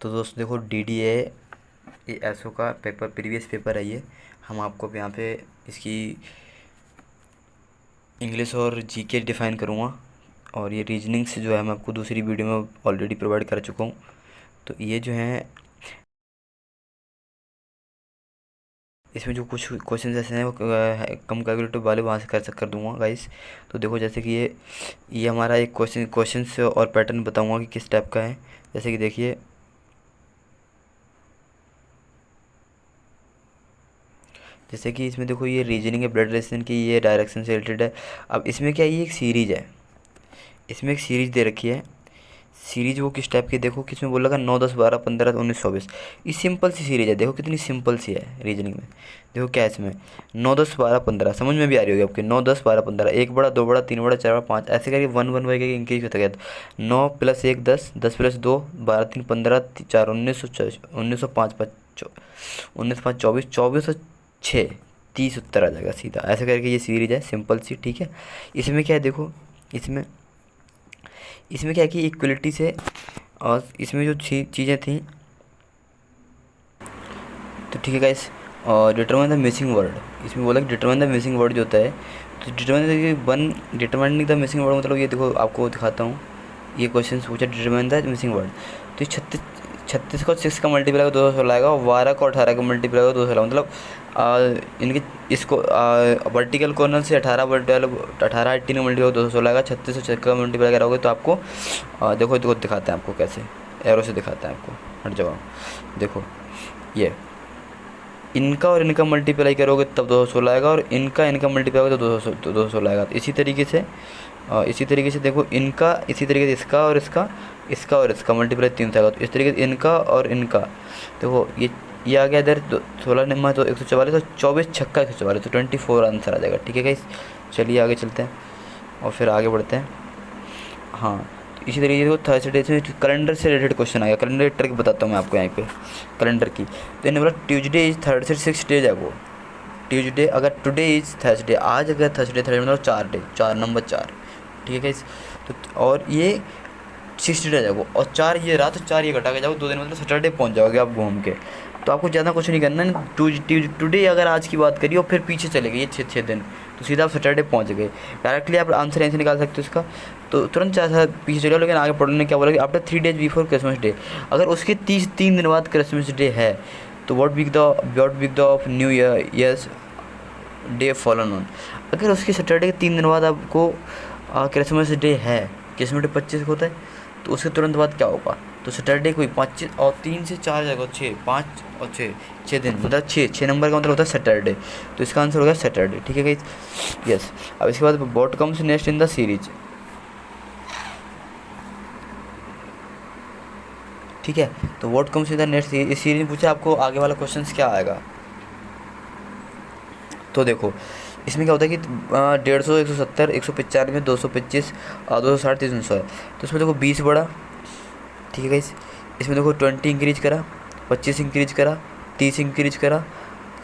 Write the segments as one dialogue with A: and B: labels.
A: तो दोस्तों देखो DDA ये एसओ का पेपर प्रीवियस पेपर है ये। हम आपको यहाँ पे इसकी इंग्लिश और जीके डिफ़ाइन करूँगा, और ये रीजनिंग्स जो है मैं आपको दूसरी वीडियो में ऑलरेडी प्रोवाइड कर चुका हूँ। तो ये जो है इसमें जो कुछ क्वेश्चन ऐसे हैं वो कम कैलकुलेटिव वाले वहाँ से कर दूंगा गाइस। तो देखो जैसे कि ये हमारा एक क्वेश्चन से और पैटर्न बताऊंगा कि किस टाइप का है। जैसे कि देखिए, जैसे कि इसमें देखो ये रीजनिंग है, ब्लड रिलेशन की ये डायरेक्शन से रिलेटेड है। अब इसमें क्या है, ये एक सीरीज है, इसमें एक सीरीज दे रखी है। सीरीज वो किस टाइप की, देखो किसमें बोला था 9 10 12 15 19 24। ये सिंपल सी सीरीज है, देखो कितनी सिंपल सी है रीजनिंग में। देखो क्या है इसमें 9 10 12 15, समझ में भी आ रही होगी आपके। 9 10 12 15, 1 बड़ा 2 बड़ा 3 बड़ा 4 बड़ा 5, ऐसे करके 1 1 करके इंक्रीज होता गया। 9 + 1 10, 10 + 2 12, 3 15, 4 19, 1905 19 5 24, 24 और 6 30 उत्तर आ जाएगा सीधा। ऐसे करके ये सीरीज है सिंपल सी, ठीक है। इसमें क्या है देखो, इसमें इसमें क्या है कि इक्वलिटी से, और इसमें जो चीज़ें थी, तो ठीक है गाइस। और डिटरमाइन द मिसिंग वर्ड, इसमें बोला कि डिटरमाइन द मिसिंग वर्ड जो होता है, तो डिटरमाइनिंग द मिसिंग वर्ड मतलब ये देखो आपको दिखाता हूँ। ये क्वेश्चन पूछा डिटरमाइन द मिसिंग वर्ड, तो 36 36 को 6 का मल्टीप्लाई का 216 आएगा, और 12 को 18 का मल्टीप्लाई का 216, मतलब इनके इसको वर्टिकल कॉर्नर से 18 18 18 का मल्टीप्लाई 216 आएगा। 36 से 6 का मल्टीप्लाई कराओगे तो आपको देखो देखो दिखाते हैं आपको कैसे, एरो से दिखाते हैं आपको। हट जाओ, देखो ये इनका और इनका मल्टीप्लाई करोगे तब 216 आएगा, और इनका मल्टीप्लाई करोगे तो 216 आएगा। तो इसी तरीके से देखो इनका, इसी तरीके से इसका और इसका मल्टीप्लाई 3 से आएगा। तो इस तरीके से इनका और इनका, देखो ये आ गया इधर 16 निम्मा तो 144, तो 24 छक्का 144, तो 24 आंसर आ जाएगा, ठीक है गाइस। चलिए आगे चलते हैं और फिर आगे बढ़ते हैं। हाँ, इसी तरीके से थर्सडे से कैलेंडर से रिलेटेड क्वेश्चन आएगा। कैलेंडर ट्रिक बताता हूँ मैं आपको यहाँ पे कैलेंडर की। तो इन्होंने बोला ट्यूजडे इज थर्ड से 6 डेज आगो। ट्यूजडे अगर टुडे इज थर्सडे, आज अगर थर्सडे मतलब 4 डे, 4 नंबर 4, ठीक है गाइस। तो और ये 6 डे जाओ, और 4 ये रात, 4 ये घटा के जाओ, 2 दिन मतलब सैटरडे पहुँच जाओगे आप घूम के। तो आपको ज़्यादा कुछ नहीं करना है। टुडे अगर आज की बात करिए और फिर पीछे चले गए ये 6 दिन, तो सीधा आप सैटरडे पहुँच गए। डायरेक्टली आप आंसर ऐसे निकाल सकते हो इसका। तो तुरंत चाहे पीछे चले, लेकिन आगे पढ़ने क्या बोला कि after 3 days before Christmas day, अगर उसके 3 दिन बाद क्रिसमस डे है, तो what week the of New Year's day fallen on. अगर उसके सैटरडे के 3 दिन बाद आपको क्रिसमस डे है, क्रिसमस डे 25 को होता है, तो उसके तुरंत बाद क्या होगा, तो सैटरडे को 25 और 3 से 4 जाएगा, 6 5 और 6 दिन, मतलब 6 नंबर का मतलब होता है सैटरडे। तो इसका आंसर होगा सैटरडे, ठीक है गाइस। यस, अब इसके बाद what comes next in the series, ठीक है। तो what comes in the next इस सीरीज में पूछा आपको आगे वाला क्वेश्चन क्या आएगा। तो देखो इसमें क्या होता है कि 150 170 195 225 260 300 है। तो इसमें देखो 20 बढ़ा, ठीक है गाइस। इसमें देखो 20 इंक्रीज करा, 25 इंक्रीज करा, 30 इंक्रीज करा,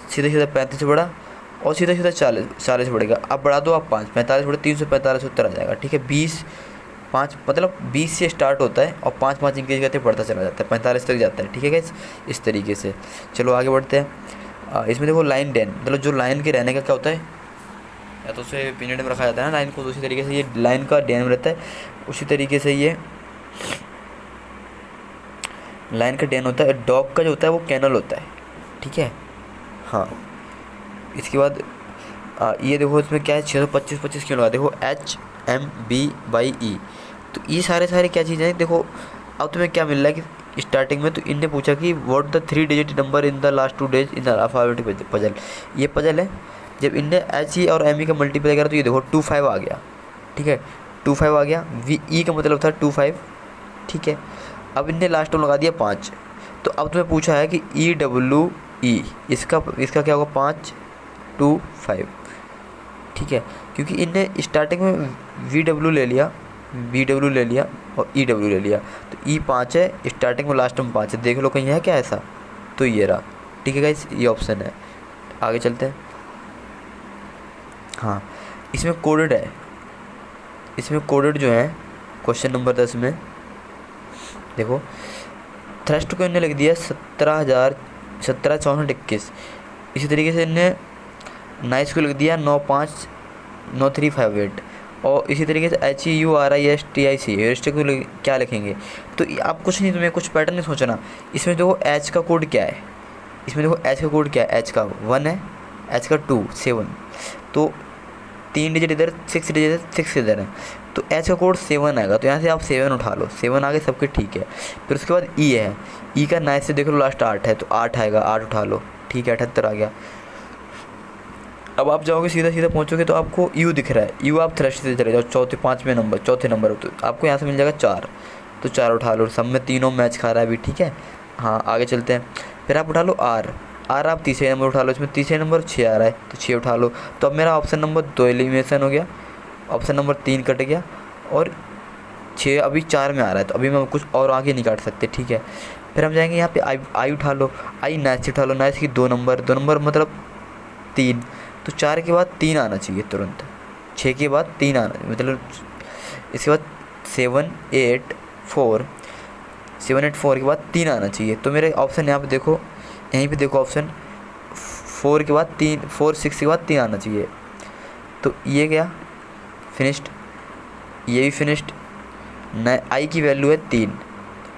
A: सीधा सीधा 35 बढ़ा, और सीधा सीधा 40 बढ़ेगा। अब बढ़ा दो आप 5, 45 बढ़े 345 उत्तर आ जाएगा, ठीक है। 5 मतलब 20 से स्टार्ट होता है और 5 5 इंक्रीज करते बढ़ता चला जाता है, 45 तक जाता है, ठीक है गाइस। इस तरीके से चलो आगे बढ़ते हैं। इसमें देखो लाइन डेन, मतलब जो लाइन के रहने का क्या होता है, या तो उसे पीरियड में रखा जाता है ना लाइन को, उसी तरीके से ये लाइन का डेन रहता है। उसी तरीके से ये लाइन का डेन होता है। डॉग का जो होता है वो कैनल होता है, ठीक है। हाँ, इसके बाद ये देखो इसमें क्या है 625 25 क्यों लगा, देखो HMB/E। तो ये सारे क्या चीज़ें हैं, देखो अब तुम्हें क्या मिल रहा है कि स्टार्टिंग में तो इनने पूछा कि what the 3 digit number in the last 2 days in the alphabetic puzzle. ये पजल है, जब इनने HE और ME का मल्टीप्लाई करा तो ये देखो 25 आ गया, ठीक है। 25 आ गया, VE का मतलब था 25, ठीक है। अब इनने लास्ट में लगा दिया 5। तो अब तुम्हें पूछा है कि EWE, इसका क्या होगा 5 2 5, ठीक है। क्योंकि इनने स्टार्टिंग में VW ले लिया, BW ले लिया और EW ले लिया, तो E 5 है स्टार्टिंग में, लास्ट में 5 है। देख लो कहीं है क्या ऐसा, तो ये रहा, ठीक है गाइस, ये ऑप्शन है। आगे चलते हैं। हाँ, इसमें कोडेड है, इसमें कोडेड जो है क्वेश्चन नंबर 10 में देखो थ्रस्ट को इन्हें लिख दिया 17,6421। इसी तरीके से इन्हें नाइस को लिख दिया 959358। और इसी तरीके से HURISTIC ह्यूरिस्टिक को क्या लिखेंगे, तो आप कुछ नहीं, तुम्हें कुछ पैटर्न नहीं सोचना। इसमें देखो एच का कोड क्या है, इसमें देखो एच का कोड क्या है, एच का 1 है, एच का 2 7, तो 3 डिजिट इधर, 6 डिजिट 6 इधर है, तो एच का कोड 7 आएगा। तो यहाँ से आप 7 उठा लो, 7 आगे सबके ठीक है। फिर उसके बाद ई है, ई का 9 से देख लो लास्ट 8 है, तो 8 आएगा, 8 उठा लो, ठीक है, 78 आ गया। अब आप जाओगे सीधा सीधा पहुँचोगे तो आपको यू दिख रहा है, यू आप थ्रस्ट से चले जाओ चौथे नंबर, तो आपको यहाँ से मिल जाएगा 4, तो 4 उठा लो, सब में तीनों मैच खा रहा है अभी, ठीक है। हाँ आगे चलते हैं। फिर आप उठा लो आर आप तीसरे नंबर उठा लो, इसमें तीसरे नंबर 6 आ रहा है, तो 6 उठा लो। तो अब मेरा ऑप्शन नंबर 2 एलिमिनेशन हो गया, ऑप्शन नंबर 3 कट गया, और 6 अभी 4 में आ रहा है, तो अभी मैं कुछ और आगे नहीं काट सकते, ठीक है। फिर हम जाएंगे यहाँ पे आई उठा लो, आई नाइस उठा लो, नाइस की 2 नंबर मतलब 3, तो 4 के बाद 3 आना चाहिए तुरंत, 6 के बाद 3 आना मतलब, इसके बाद 7 8 4 के बाद 3 आना चाहिए। तो मेरे ऑप्शन यहाँ पे देखो, यहीं पे देखो ऑप्शन 4 के बाद 3, 4 6 के बाद 3 आना चाहिए। तो ये गया फिनिश्ड, ये भी फिनिश्ड, न आई की वैल्यू है 3,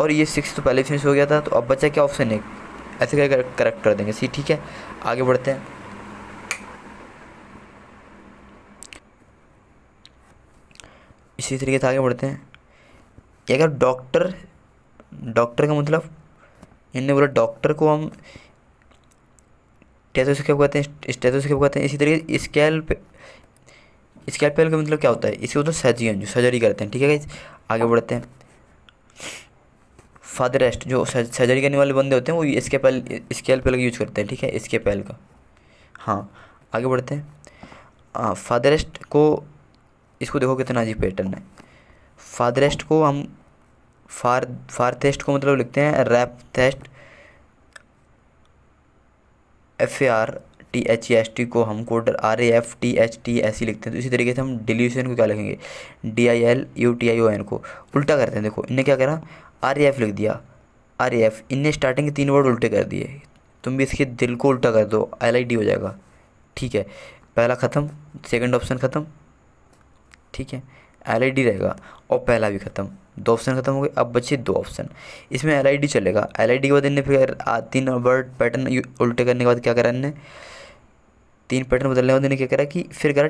A: और ये 6 तो पहले फिनिश हो गया था। तो अब बचा क्या, ऑप्शन 1, ऐसे करके करेक्ट कर देंगे सी, ठीक है। आगे बढ़ते हैं। इसी तरीके से आगे बढ़ते हैं। ये अगर डॉक्टर का मतलब, इन्होंने बोला डॉक्टर को हम स्टेथोस्कोप कहते हैं, स्टेथोस्कोप कहते हैं। इसी तरीके स्कैल्पेल का मतलब क्या होता है, इसके मतलब सर्जियन जो सर्जरी करते हैं, ठीक है गाइस। आगे बढ़ते हैं। फादरेस्ट जो सर्जरी करने वाले बंदे होते हैं वो स्कैल्पेल का यूज करते हैं, ठीक है, स्कैल्पेल का। हाँ आगे बढ़ते हैं। फादरेस्ट को, इसको देखो कितना अजीब पैटर्न है। फादरेस्ट को हम फारथेस्ट को मतलब लिखते हैं रैपथेस्ट, FARTHEST को हम कोड RAFTHT ऐसे लिखते हैं। तो इसी तरीके से हम डिल्यूशन को क्या लिखेंगे, DILUTION को उल्टा करते हैं। देखो इनने क्या करा, RAF लिख दिया, RAF, इनने स्टार्टिंग के 3 वर्ड उल्टे कर दिए। तुम भी इसके दिल को उल्टा कर दो, LID हो जाएगा, ठीक है। पहला ख़त्म, सेकंड ऑप्शन ख़त्म, ठीक है, LID रहेगा, और पहला भी ख़त्म, 2 ऑप्शन ख़त्म हो गए। अब बचे 2 ऑप्शन, इसमें LID चलेगा। LID के बाद इनने फिर 3 वर्ड पैटर्न उल्टे करने के बाद क्या करा, इनने 3 पैटर्न बदलने के बाद इन्हें क्या करा कि फिर करा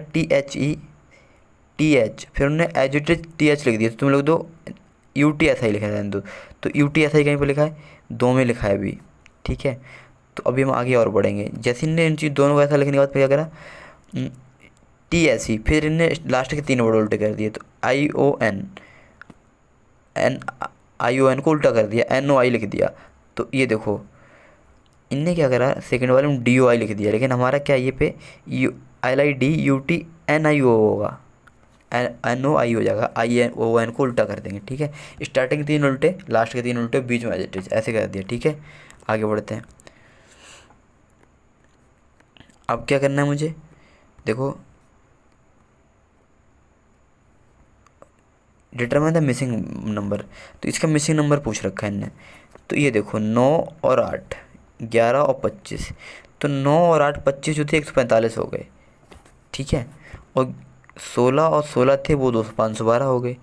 A: THETH, फिर उन्होंने एज इट इज TH लिख दिया। तो तुम लोग दो UTSI लिखा है, तो UTSI कहीं पर लिखा है, 2 में लिखा है अभी, ठीक है। तो अभी हम आगे और बढ़ेंगे। जैसे इनने इन चीज़ दोनों को ऐसा लिखने के बाद फिर क्या करा, TSE, फिर इनने लास्ट के 3 वर्ड उल्टे कर दिए। तो ION को उल्टा कर दिया, NOI लिख दिया। तो ये देखो इनने क्या करा, सेकंड वाले में DOI लिख दिया, लेकिन हमारा क्या ये पे LIDUTNIO होगा, NOI हो जाएगा, ION को उल्टा कर देंगे, ठीक है। स्टार्टिंग 3 उल्टे, लास्ट के 3 उल्टे, बीच में एडजेक्टिव ऐसे कर दिया, ठीक है। आगे बढ़ते हैं। अब क्या करना है मुझे, देखो डिटरमाइन द मिसिंग नंबर, तो इसका मिसिंग नंबर पूछ रखा है इनने। तो ये देखो 9 और 8, 11 और 25, तो 9 और 8 25 जो थे 145 हो गए, ठीक है। और 16 और 16 थे वो 512 हो गए,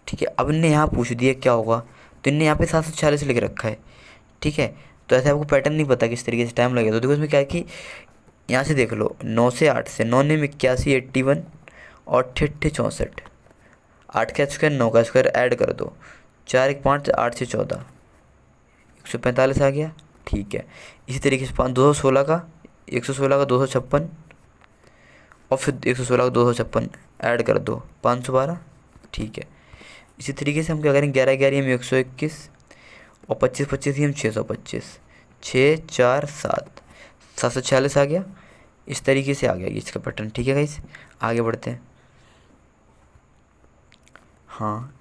A: ठीक है। अब इनने यहाँ पूछ दिया क्या होगा, तो इनने यहाँ पे 746 लिख रखा है, ठीक है। तो ऐसे आपको पैटर्न नहीं पता किस तरीके से टाइम लगेगा। तो देखो इसमें क्या है कि यहाँ से देख लो, 9 से 8 से, 9 ने 81 81 और 64, 8 का स्क्वायर 9 का स्क्वायर ऐड कर दो, 4 1 5, 8 से 14, 145 आ गया, ठीक है। इसी तरीके से 216 का 116 का 256, और फिर 116 का 256 ऐड कर दो, 512, ठीक है। इसी तरीके से हम क्या करेंगे, 11 11 हम 121, और 25 25 हम 625, 6 4 7, 746 आ गया। इस तरीके से आ गया इसका पैटर्न, ठीक है गाइस। आगे बढ़ते हैं। हाँ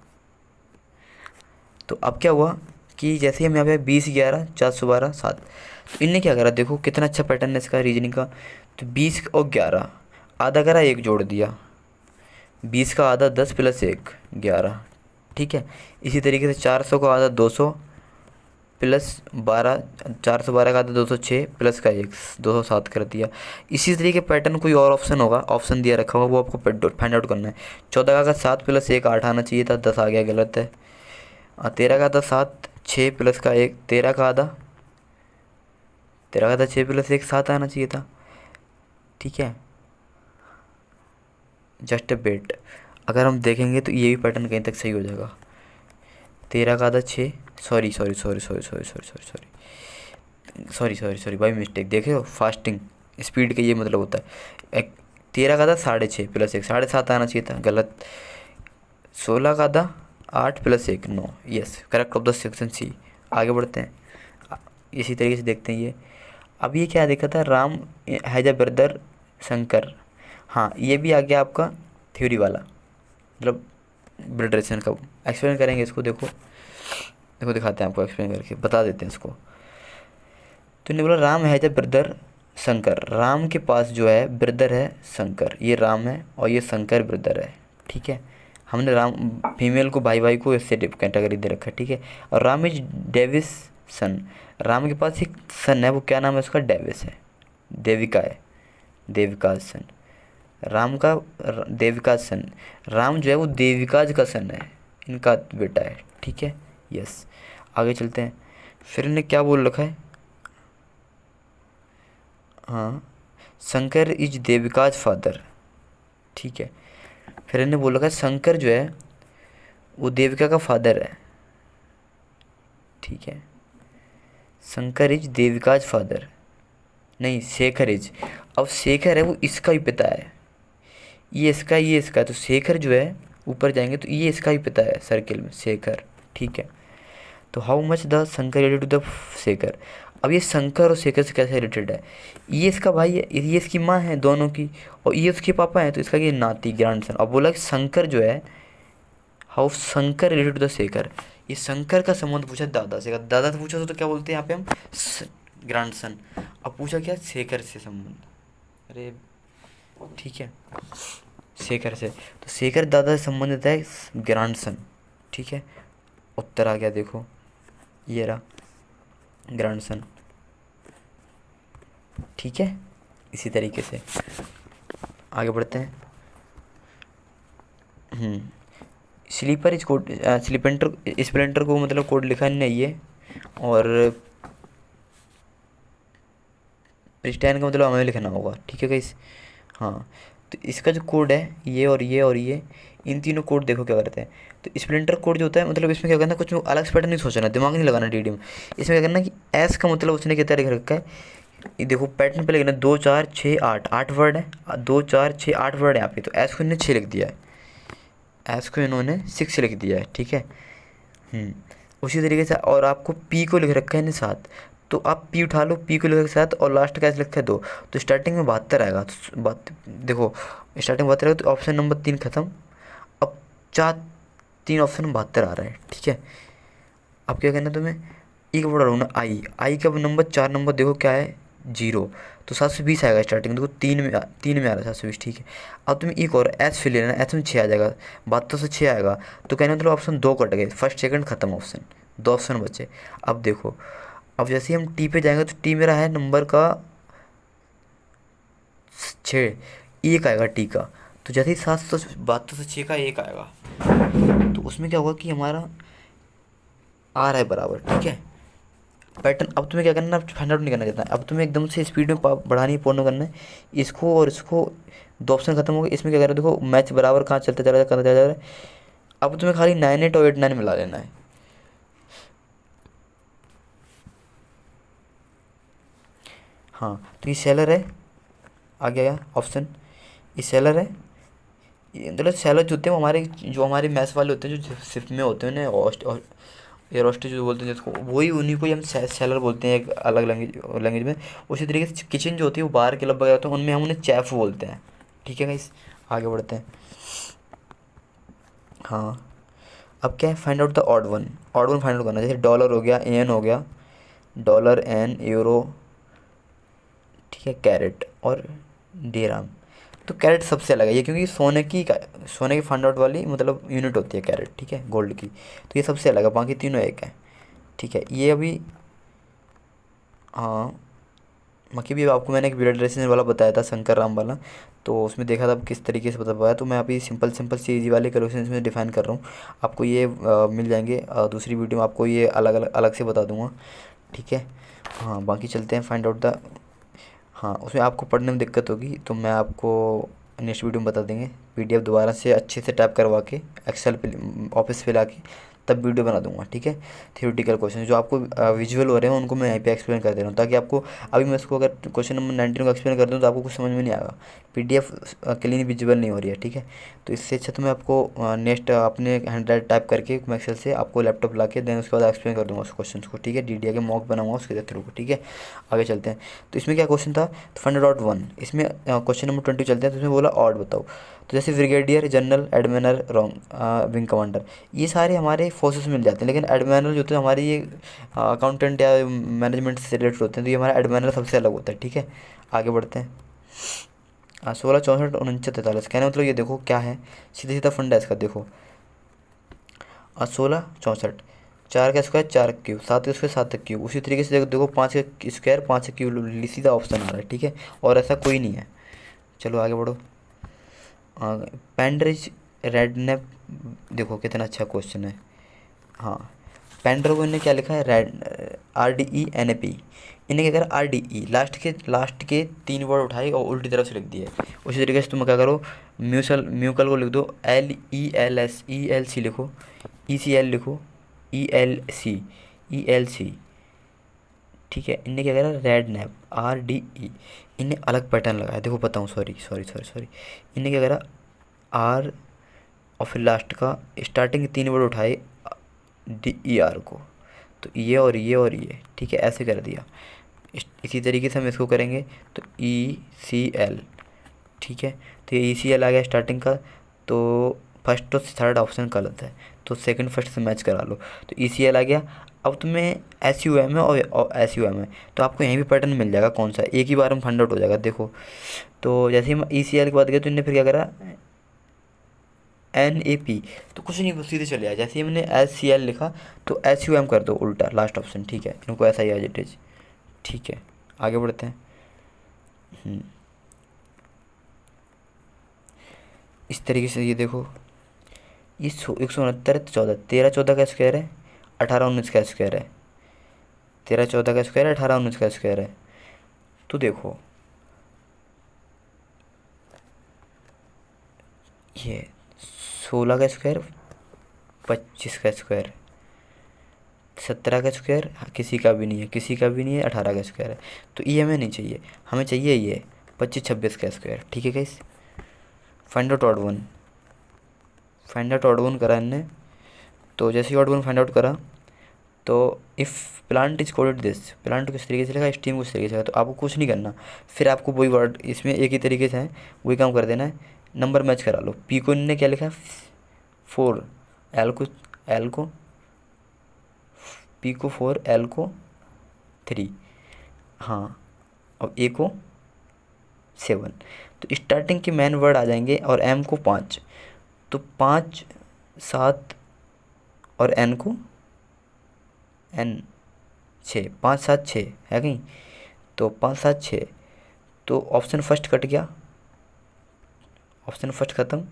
A: तो अब क्या हुआ कि जैसे हम यहाँ पे 20 11 412 7, तो इनने क्या करा, देखो कितना अच्छा पैटर्न है इसका रीजनिंग का। तो 20 और 11 आधा करा, 1 जोड़ दिया, 20 का आधा 10 + 1 11, ठीक है। इसी तरीके से 400 का आधा 200, +12, 412 का आता 206 प्लस का 1 207 कर दिया। इसी तरीके पैटर्न कोई और ऑप्शन होगा, ऑप्शन दिया रखा होगा, वो आपको फाइंड आउट करना है। 14 का 7 प्लस 1 8 आना चाहिए था, 10 आ गया, गलत है। 13 का था 7 6 प्लस का 1 13 का आधा, 13 का था 6 प्लस 1 7 आना चाहिए था, ठीक है। जस्ट वेट, अगर हम देखेंगे तो ये भी पैटर्न कहीं तक सही हो जाएगा। 13 का आधा 6, sorry sorry sorry sorry sorry sorry sorry sorry sorry sorry sorry by mistake, देखे हो फास्टिंग स्पीड का ये मतलब होता है। 13 का था 6.5 प्लस 1 7.5 आना चाहिए था, गलत। 16 का था 8 plus 1 9, yes correct of the section C. आगे बढ़ते हैं, इसी तरीके से देखते हैं ये। अब ये क्या देखा था, Ram has a brother Shankar. हाँ ये भी आ गया आपका थ्योरी वाला, मतलब ब्लड रिलेशन का एक्सप्लेन करेंगे इसको। देखो देखो दिखाते हैं आपको, एक्सप्लेन करके बता देते हैं इसको। तो इन्होंने बोला Ram has a brother Shankar, Ram के पास जो है ब्रदर है शंकर, ये राम है और ये शंकर ब्रदर है, ठीक है। हमने राम फीमेल को भाई भाई को इससे कैटेगरी दे रखा है, ठीक है। और राम इज डेविस सन, राम के पास एक सन है, वो क्या नाम है उसका, डेविस है, देविका है, देविका सन राम का, देविका सन। राम जो है वो देविकाज का सन है, इनका बेटा है, ठीक है, यस। आगे चलते हैं, फिर इन्हें क्या बोल रखा है, हाँ शंकर इज देविकाज फादर, ठीक है। फिर इन्हें बोल रखा है शंकर जो है वो देविका का फादर है, ठीक है। शंकर इज देविकाज फादर, नहीं शेखर इज, अब शेखर है वो इसका ही पिता है, ये इसका ये इसका, तो शेखर जो है ऊपर जाएंगे तो ये इसका ही पिता है सर्किल में, शेखर, ठीक है। तो how much the Shankar related to the Shekhar, अब ये शंकर और शेखर से कैसे रिलेटेड है, ये इसका भाई है, ये इसकी माँ है दोनों की, और ये उसके पापा हैं, तो इसका ये नाती ग्रैंडसन। अब बोला कि शंकर जो है, how Shankar related to the Shekhar, ये शंकर का संबंध पूछा दादा से, दादा से पूछा तो क्या बोलते हैं यहाँ पे हम, ग्रैंडसन। अब पूछा क्या, शेखर से संबंध, अरे ठीक है, शेखर से, तो शेखर दादा से संबंधित है ग्रैंडसन, ठीक है। उत्तर आ गया, देखो ये रहा ग्रैंडसन, ठीक है। इसी तरीके से आगे बढ़ते हैं। स्लीपर इज कोड, स्प्लेंटर को मतलब कोड लिखा नहीं है, और प्रिस्टाइन का मतलब हमें लिखना होगा, ठीक है गाइस। हाँ तो इसका जो कोड है ये और ये और ये, इन तीनों कोड देखो क्या करते हैं। तो स्प्लेंटर कोड जो होता है, मतलब इसमें क्या करना, कुछ अलग से पैटर्न नहीं सोचना, दिमाग नहीं लगाना डीडी में। इसमें क्या करना कि एस का मतलब उसने कितना लिख रखा है, ये देखो पैटर्न पे लिखना 2 4 6 8 8 वर्ड है, 2 4 6 8 वर्ड है यहाँ पे, तो एस को इन्होंने 6 लिख दिया है, एस को इन्होंने 6 लिख दिया है, ठीक है। उसी तरीके से, और आपको पी को लिख रखा है इन्हें 7, तो आप पी उठा लो, पी को लिख रखा है 7 और लास्ट का ऐसे लिखा है 2, तो स्टार्टिंग में 72 आएगा। तो बात देखो, स्टार्टिंग में 72 आएगा, तो ऑप्शन नंबर 3 खत्म। अब 3 ऑप्शन में 72 आ रहा है, ठीक है। अब क्या करना है तुम्हें, एक वर्ड ढूंढना, आई का नंबर 4 नंबर देखो क्या है, 0, तो 720 आएगा स्टार्टिंग, देखो 3 में आ रहा है 720, ठीक है। अब तुम्हें एक और एस फिल लेना, एस में 6 आ जाएगा, 72 से 6 आएगा, तो कहना मतलब ऑप्शन 2 कट गए, फर्स्ट सेकंड खत्म ऑप्शन, 2 ऑप्शन बचे। अब देखो, अब जैसे ही हम टी पे जाएंगे, तो टी मेरा है नंबर का 6, 1 आएगा टी का, तो जैसे ही 772 से 6 का 1 आएगा, तो उसमें क्या होगा कि हमारा आ रहा है बराबर, ठीक है पैटर्न। अब तुम्हें क्या करना है, फाइंड आउट नहीं करना चाहता है, अब तुम्हें एकदम से स्पीड में बढ़ानी है, पूर्ण करना है इसको और इसको, 2 ऑप्शन खत्म हो गए। इसमें क्या कर रहे हो, देखो मैच बराबर कहाँ चलता जा रहा है, करता जा रहा है। अब तुम्हें खाली 9 8 और 8 9 मिला लेना है। हाँ तो ये सेलर है, आ गया ऑप्शन, ये सेलर है, ये मतलब सेलर जो होते हैं जो हमारे मैथ्स वाले होते हैं, जो शिफ्ट में होते हैं ना, और एयर होस्टेज जो बोलते हैं जिसको, वही उन्हीं को ही हम सेलर बोलते हैं, एक अलग लैंग्वेज में। उसी तरीके से किचन जो होती है वो बाहर के लब वगैरह होते हैं, उनमें हम उन्हें चैफ बोलते हैं, ठीक है गाइस। आगे बढ़ते हैं। हाँ अब क्या है, find out the odd one find out करना, जैसे डॉलर हो गया, एन हो गया, डॉलर एन यूरो, ठीक है, कैरेट और डेराम। तो कैरेट सबसे अलग है ये, क्योंकि सोने की फाइंड आउट वाली मतलब यूनिट होती है कैरेट, ठीक है, गोल्ड की, तो ये सबसे अलग है, बाकी तीनों एक है, ठीक है। ये अभी, हाँ, बाकी भी आपको मैंने एक वीडियो वाला बताया था, शंकर राम वाला, तो उसमें देखा था किस तरीके से बता पाया। तो मैं अभी सिंपल सिंपल सी इजी वाले क्वेश्चन में डिफाइन कर रहा हूँ। आपको ये मिल जाएंगे दूसरी वीडियो में, आपको ये अलग अलग अलग से बता दूंगा, ठीक है। हाँ, बाकी चलते हैं फाइंड आउट द, हाँ, उसमें आपको पढ़ने में दिक्कत होगी तो मैं आपको नेक्स्ट वीडियो में बता देंगे। पीडीएफ दोबारा से अच्छे से टाइप करवा के एक्सेल पे ऑफिस पे लाके तब वीडियो बना दूंगा, ठीक है। थियोरेटिकल क्वेश्चन जो आपको विजुअल हो रहे हैं उनको मैं यहीं पे एक्सप्लेन कर दे रहा हूँ, ताकि आपको, अभी मैं इसको अगर क्वेश्चन नंबर 19 को एक्सप्लेन कर दूँ तो आपको कुछ समझ में नहीं आएगा, पीडीएफ क्लीन विजुअल नहीं हो रही है, ठीक है। तो इससे अच्छा तो मैं आपको नेक्स्ट अपने हैंड टाइप करके एक्सेल से आपको लैपटॉप ला के देन उसके बाद एक्सप्लेन कर दूँगा उस क्वेश्चन को, ठीक है। डीडीए के मॉक बनाऊंगा उसके थ्रू को, ठीक है। आगे चलते हैं। तो इसमें क्या क्वेश्चन था, फंड डॉट वन, इसमें क्वेश्चन नंबर 20 चलते हैं। तो इसमें बोला ऑड बताओ। तो जैसे brigadier general, admiral, wing commander, ये सारे हमारे फोर्सेस मिल जाते हैं, लेकिन एडमिरल जो होते हैं हमारे ये अकाउंटेंट या मैनेजमेंट से रिलेटेड होते हैं, तो ये हमारा एडमिरल सबसे अलग होता है, ठीक है। आगे बढ़ते हैं। 16, 64, 49, 43, कहने मतलब ये देखो क्या है, सीधा सीधा फंडा है इसका, देखो 16, 64, 4 का स्क्वायर 4 क्यूब, 7 का स्क्वायर 7 क्यूब, उसी तरीके से देखो 5 का स्क्वायर 5 क्यूब, सीधा ऑप्शन आ रहा है, ठीक है। और ऐसा कोई नहीं है। चलो आगे बढ़ो। पेंड्रिज रेडनेप, देखो कितना अच्छा क्वेश्चन है। हाँ, पेंड्रो को इन्हें क्या लिखा है, रेड, RDENAP, इन्हें क्या करा, RDE, लास्ट के 3 वर्ड उठाए और उल्टी तरफ से लिख दिए। उसी तरीके से तुम क्या करो, म्यूकल को लिख दो LELS लिखो, ECL लिखो, ELC, ठीक है। इन्हें क्या करा, रेड नैप, RDE, इन्हें अलग पैटर्न लगाया, देखो बताऊँ, सॉरी, इन्हें क्या करा, R और फिर लास्ट का स्टार्टिंग के 3 वर्ड उठाए DER को, तो ये और ये, ठीक है, ऐसे कर दिया। इसी तरीके से हम इसको करेंगे तो ECL, ठीक है। तो ये ECL आ गया स्टार्टिंग का, तो फर्स्ट और थर्ड ऑप्शन गलत है, तो सेकंड फर्स्ट से मैच करा लो। तो ECL आ गया। अब तुम्हें SUM है और SUM है, तो आपको यहीं भी पैटर्न मिल जाएगा कौन सा, एक ही बार में फाइंड आउट हो जाएगा, देखो। तो जैसे हम ECL के बाद गए तो इन्हें फिर क्या करा, NAP, तो कुछ नहीं, सीधे चले आया। जैसे ही हमने SCL लिखा तो SUM कर दो उल्टा लास्ट ऑप्शन, ठीक है। इनको ऐसा ही एज इट इज, ठीक है। आगे बढ़ते हैं। इस तरीके से ये देखो, ये 169, 14, 13, 14 का स्क्वायर है, 18, 19 का स्क्वायर है, 13, 14 का स्क्वायर है, 18, 19 का स्क्वायर है। तो देखो ये 16 का स्क्वायर, 25 का स्क्वायर, 17 का स्क्वायर किसी का भी नहीं है, 18 का स्क्वायर है। तो ये हमें नहीं चाहिए, हमें चाहिए ये 25, 26 का स्क्वायर, ठीक है guys. Find out odd one करा इनने। तो जैसे ही ऑड वन फाइंड आउट करा, तो if plant is coded this, plant को किस तरीके से लिखा, स्टीम को किस तरीके से लिखा, तो आपको कुछ नहीं करना, फिर आपको वही वर्ड इसमें एक ही तरीके से है, वही काम कर देना है, नंबर मैच करा लो। पी को इनने क्या लिखा है 4, एल को पी को 4, एल को 3, हाँ, और ए को 7। तो स्टार्टिंग के मेन वर्ड आ जाएंगे, और एम को 5, तो 5, 7 और एन को 6, 5, 7, 6 है कहीं, तो 5, 7, 6, तो ऑप्शन फर्स्ट कट गया, ऑप्शन फर्स्ट ख़त्म,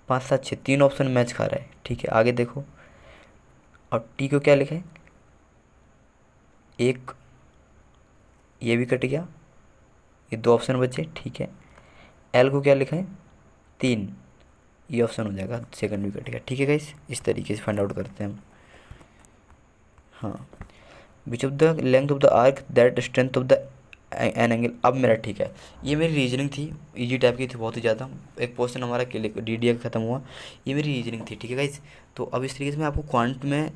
A: 5, 7, 6, 3 ऑप्शन मैच खा रहा है, ठीक है। आगे देखो, और टी को क्या लिखा है, 1, ये भी कट गया, ये 2 ऑप्शन बचे, ठीक है। एल को क्या लिखा है 3, ये ऑप्शन हो जाएगा, सेकंड भी कटेगा, ठीक है गाइस। इस तरीके से फाइंड आउट करते हैं हम। हाँ, which of the length of the arc that strength of the an angle, अब मेरा ठीक है। ये मेरी रीजनिंग थी, इजी टाइप की थी बहुत ही ज़्यादा, एक पोर्शन हमारा DDA का ख़त्म हुआ, ये मेरी रीजनिंग थी, ठीक है गाइस। तो अब इस तरीके से मैं आपको क्वांट में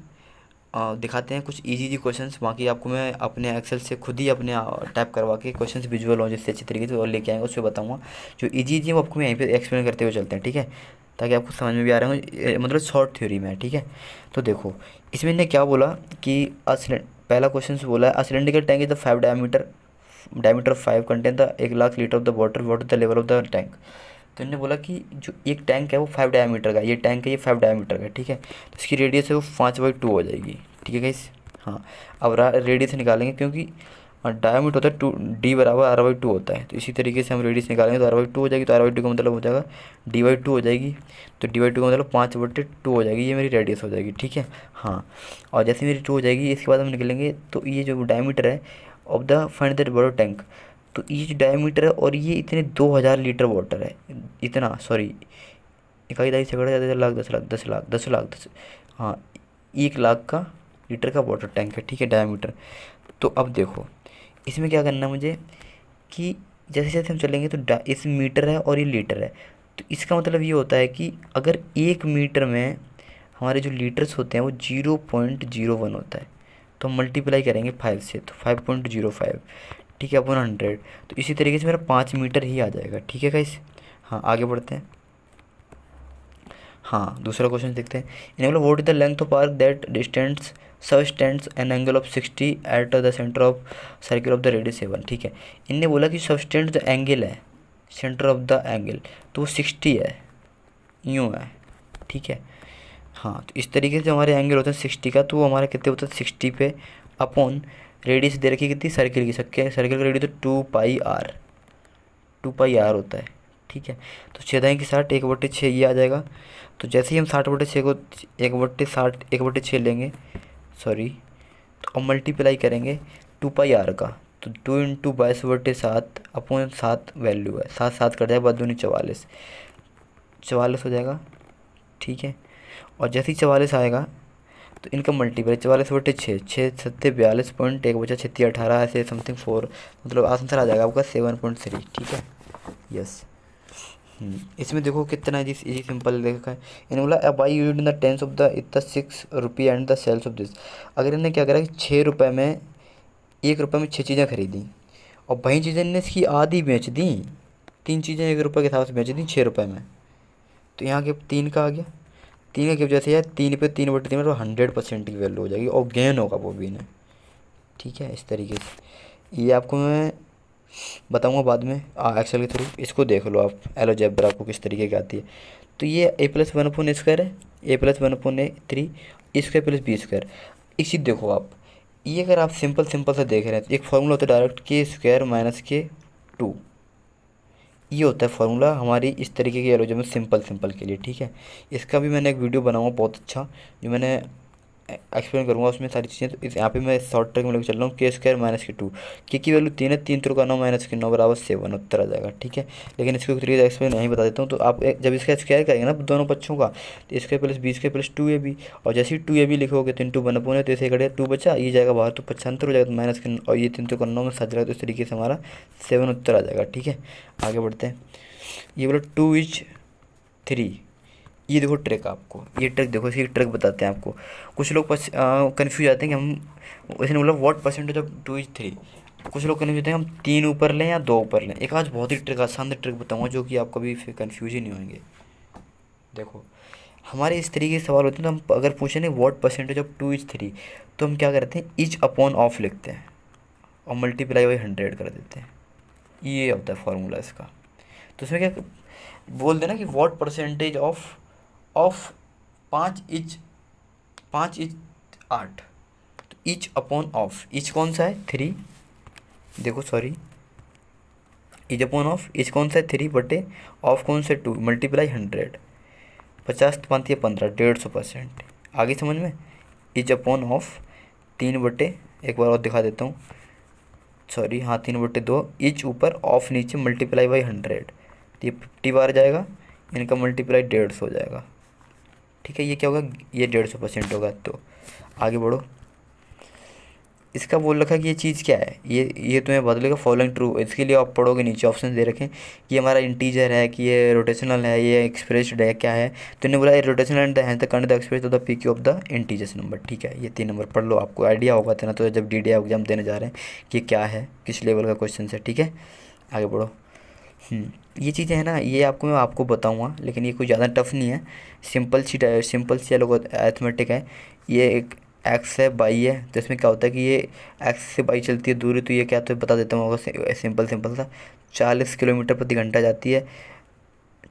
A: दिखाते हैं कुछ इजी क्वेश्चंस, बाकी आपको मैं अपने एक्सेल से खुद ही अपने टाइप करवा के क्वेश्चंस विजुअल हो जिससे अच्छी तरीके से और लेके आएंगे, उससे बताऊंगा। जो इजी वो आपको मैं यहीं पे एक्सप्लेन करते हुए चलते हैं, ठीक है, ताकि आपको समझ में भी आ रहा हो, मतलब शॉर्ट थ्योरी में, ठीक है। तो देखो इसमें इन्हें क्या बोला कि पहला क्वेश्चन बोला है, cylindrical tank is the 5 diameter 5 contain the 1,00,000 litre of the water, what is the level of the tank. तो इन्होंने बोला कि जो एक टैंक है वो 5 डायमीटर का, ये टैंक है ये 5 डायमीटर का, ठीक है। तो इसकी रेडियस है वो 5/2 हो जाएगी, ठीक है गाइस। हाँ, अब रेडियस निकालेंगे क्योंकि डायमीटर होता है टू, डी बराबर आर बाई टू होता है। तो इसी तरीके से हम रेडियस निकालेंगे तो आर बाई टू हो जाएगी। तो आर बाई टू का मतलब हो जाएगा डी बाई टू हो जाएगी। तो डी बाई टू का मतलब 5/2 हो जाएगी, ये मेरी रेडियस हो जाएगी। ठीक है, हाँ। और जैसे मेरी 2 हो जाएगी, इसके बाद हम निकलेंगे तो ये जो डायमीटर है ऑफ द फाइंड दैट बड़ो टैंक, तो ये जो डायमीटर है और ये इतने 2000 लीटर वाटर है, इतना सॉरी, इकाई दाई सैकड़ा, 10 लाख 10 लाख 10 लाख 10 लाख 10, हाँ 1 लाख का लीटर का वाटर टैंक है। ठीक है, डायमीटर। तो अब देखो इसमें क्या करना है मुझे कि जैसे जैसे हम चलेंगे तो इस मीटर है और ये लीटर है। तो इसका मतलब ये होता है कि अगर 1 मीटर में हमारे जो लीटर्स होते हैं वो 0.01 होता है, तो हम मल्टीप्लाई करेंगे 5 से, तो 5.05, ठीक है, अपन 100। तो इसी तरीके से मेरा 5 मीटर ही आ जाएगा। ठीक है गाइस, हाँ आगे बढ़ते हैं। हाँ, दूसरा क्वेश्चन देखते हैं। इन बोला what is the length of arc that distance subtends an angle of 60 at the centre of circle of the radius 7। ठीक है, इनने बोला कि सबस्टेंड द एंगल है, सेंटर ऑफ द एंगल तो वो 60 है, यूँ है। ठीक है, हाँ, तो इस तरीके से हमारे एंगल होते हैं 60 का, तो वो हमारा कितने होता है 60 पे अपॉन रेडियस दे रखी कितनी सर्किल की, सर्किल का रेडियस तो 2 पाई आर होता है। ठीक है, तो छेदाएँ के साथ 1/6 ये आ जाएगा। तो जैसे ही हम 60/6 को 1/60 1/6 लेंगे, सॉरी, तो अब मल्टीप्लाई करेंगे 2 पाई आर का, तो 2 इंटू 22/7 अपॉन 7 वैल्यू है, 7 7 कट जाएगा, 2 44 44 हो जाएगा। ठीक है, और जैसे ही 44 आएगा तो इनका मल्टीप्लाई 44/6, 6×7 = 42 पॉइंट 1 बचा 36 18 ऐसे समथिंग 4, मतलब आंसर आ जाएगा आपका 7.3। ठीक है, यस। इसमें देखो कितना इजी सिंपल देखा है। इन्होंने बोला अब I use in the tense of the इतना 6 रुपये and the sales of this. अगर इन्होंने क्या करा कि 6 रुपये में 1 रुपये में 6 चीज़ें खरीदी और वही चीज़ें इन्होंने इसकी आधी बेच दी, 3 चीज़ें 1 रुपये के हिसाब से बेच दी 6 रुपये में, तो यहाँ के 3 का आ गया। 3 का की वजह से यार 3/3 मतलब 100% की वैल्यू हो जाएगी और गेन होगा वो भी इन्हें। ठीक है, इस तरीके से ये आपको मैं बताऊंगा बाद में एक्सेल के थ्रू, इसको देख लो आप, एलोजेब्रा आपको किस तरीके की आती है। तो ये a+1/a² है, a+1/a3 A² + B²। इसी देखो आप, ये अगर आप सिंपल सिंपल से देख रहे हैं तो एक फार्मूला होता है डायरेक्ट k² - k² ये होता है फार्मूला हमारी इस तरीके की एलोजेब्रा सिंपल सिंपल के लिए। ठीक है, इसका भी मैंने एक वीडियो बनाऊंगा बहुत अच्छा, जो मैंने एक्सप्लेन करूँगा उसमें सारी चीज़ें। तो इस यहाँ पे मैं शॉर्ट ट्रिक में लेकर चल रहा हूँ k² - k², के की वैल्यू 3 है, 3×3 = 9 - k9 = 7 उत्तर आ जाएगा। ठीक है, लेकिन इसको तरीके से एक्सप्लेन नहीं बता देता हूँ। तो आप जब इसका स्क्वायर करेंगे ना दोनों पक्षों का, तो A² + B² + 2ab, और जैसे ही 2ab लिखोगे तो इंटू 1/4 है, तो इसे कटे 2 बचा, ये जाएगा बाहर तो 75 हो जाएगा, तो माइनस के और ये 3×9 में सज रहा है, तो इस तरीके से हमारा 7 उत्तर आ जाएगा। ठीक है, आगे बढ़ते हैं। ये बोलो 2 = 3, ये देखो ट्रिक, आपको ये ट्रिक देखो, इसकी ट्रिक बताते हैं आपको। कुछ लोग कन्फ्यूज आते हैं कि हम, उसने बोला व्हाट परसेंटेज ऑफ 2 = 3, कुछ लोग कन्फ्यूज होते हैं हम 3 ऊपर लें या 2 ऊपर लें। एक आज बहुत ही ट्रिक, आसान ट्रिक बताऊंगा जो कि आप कभी फिर कन्फ्यूज ही नहीं होंगे। देखो हमारे इस तरीके के सवाल होते हैं, तो हम अगर पूछे नहीं व्हाट परसेंटेज ऑफ 2 = 3, तो हम क्या करते हैं ईच अपॉन ऑफ लिखते हैं और मल्टीप्लाई बाई 100 कर देते हैं। ये होता है फॉर्मूला इसका। तो इसमें क्या बोल देना कि व्हाट परसेंटेज ऑफ 5 = 8, तो ईच अपॉन ऑफ, ईच कौन सा है 3, देखो sorry, each upon of, each कौन सा है 3 बटे ऑफ कौन सा 2, मल्टीप्लाई 100, 50 × 5 = 15, 150%। आगे समझ में, ईच अपॉन ऑफ 3 एक बार और दिखा देता हूँ, सॉरी, हाँ 3/2, ईच ऊपर ऑफ नीचे मल्टीप्लाई बाई 100, तो ये 50 बार जाएगा, इनका मल्टीप्लाई 150 हो जाएगा। ठीक है, ये क्या होगा, ये 150% होगा। तो आगे बढ़ो, इसका बोल रखा है कि ये चीज़ क्या है, ये तुम्हें बदलेगा फॉलोइंग ट्रू। इसके लिए आप पढ़ोगे, नीचे ऑप्शन दे रखे हैं कि हमारा इंटीजर है, कि ये रोटेशनल है, ये एक्सप्रेस्ड है, क्या है। तो इन्हें बोला rotational and the hand the Kund the express of the P Q of the integers number. ठीक है, ये 3 नंबर पढ़ लो, आपको आइडिया होगा इतना, तो जब DDA एग्जाम देने जा रहे हैं कि क्या है, किस लेवल का क्वेश्चन है। ठीक है, आगे बढ़ो। ये चीज़ें हैं ना, ये मैं आपको बताऊंगा, लेकिन ये कोई ज़्यादा टफ नहीं है, सिंपल सी अरिथमेटिक है। ये एक एक्स है, बाई है, तो इसमें क्या होता है कि ये एक्स से बाई चलती है दूरी, तो ये क्या तो बता देता हूँ, सिंपल सा 40 किलोमीटर प्रति घंटा जाती है,